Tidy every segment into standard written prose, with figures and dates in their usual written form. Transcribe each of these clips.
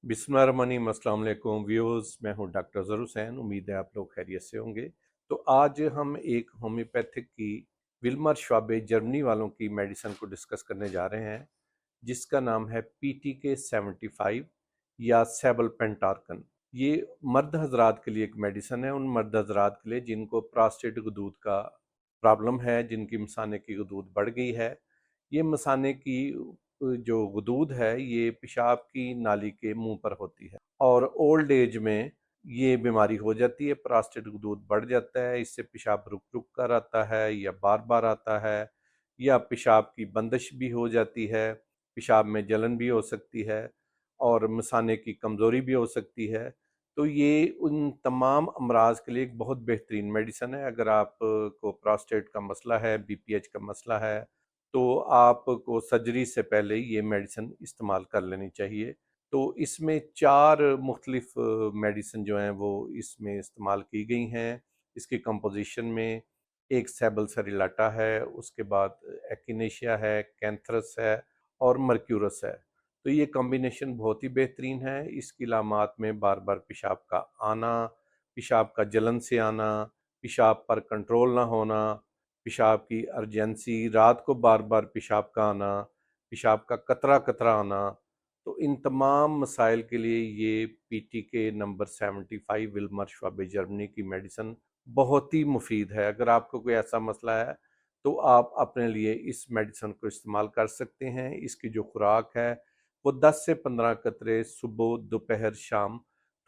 बिस्मिल्लाहिर्रहमानिर्रहीम, अस्सलाम वालेकुम व्यूअर्स। मैं हूं डॉक्टर ज़हूर हुसैन। उम्मीद है आप लोग खैरियत से होंगे। तो आज हम एक होम्योपैथिक की विल्मर श्वाबे जर्मनी वालों की मेडिसिन को डिस्कस करने जा रहे हैं, जिसका नाम है PTK75 या सेबल पेंटार्कन। ये मर्द हजरात के लिए एक मेडिसिन है, उन मर्द हजरात के लिए जिनको प्रोस्टेट गदूद का प्रॉब्लम है, जिनकी मसाने की गदूद बढ़ गई है। ये मसाने की जो गदूद है ये पेशाब की नाली के मुंह पर होती है और ओल्ड एज में ये बीमारी हो जाती है। प्रोस्टेट गदूद बढ़ जाता है, इससे पेशाब रुक रुक कर आता है या बार बार आता है, या पेशाब की बंदिश भी हो जाती है, पेशाब में जलन भी हो सकती है और मसाने की कमज़ोरी भी हो सकती है। तो ये उन तमाम अमराज के लिए एक बहुत बेहतरीन मेडिसिन है। अगर आप को प्रोस्टेट का मसला है, BPH का मसला है, तो आपको सर्जरी से पहले ये मेडिसिन इस्तेमाल कर लेनी चाहिए। तो इसमें 4 मुख्तलिफ मेडिसिन जो हैं वो इसमें इस्तेमाल की गई हैं। इसकी कंपोजिशन में एक सेबल सेरिलाटा है, उसके बाद एक्किनेशिया है, कैंथरस है और मर्क्यूरस है। तो ये कॉम्बिनेशन बहुत ही बेहतरीन है। इसकी अलामात में बार बार पेशाब का आना, पेशाब का जलन से आना, पेशाब पर कंट्रोल ना होना, पेशाब की अर्जेंसी, रात को बार बार पेशाब का आना, पेशाब का कतरा कतरा आना। तो इन तमाम मसाइल के लिए ये PTK number 75 Wilmer Schwabe Germany की मेडिसिन बहुत ही मुफीद है। अगर आपको कोई ऐसा मसला है तो आप अपने लिए इस मेडिसिन को इस्तेमाल कर सकते हैं। इसकी जो खुराक है वो 10 से 15 कतरे सुबह, दोपहर, शाम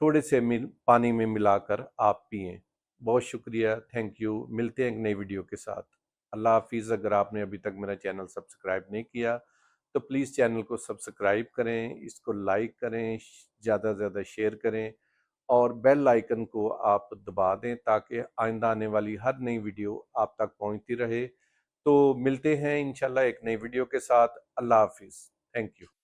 थोड़े से पानी में मिलाकर आप पिएं। बहुत शुक्रिया, थैंक यू। मिलते हैं एक नई वीडियो के साथ। अल्लाह हाफिज़। अगर आपने अभी तक मेरा चैनल सब्सक्राइब नहीं किया तो प्लीज़ चैनल को सब्सक्राइब करें, इसको लाइक करें, ज़्यादा से ज़्यादा शेयर करें और बेल आइकन को आप दबा दें ताकि आइंदा आने वाली हर नई वीडियो आप तक पहुंचती रहे। तो मिलते हैं इंशाल्लाह एक नई वीडियो के साथ। अल्लाह हाफिज़। Thank you.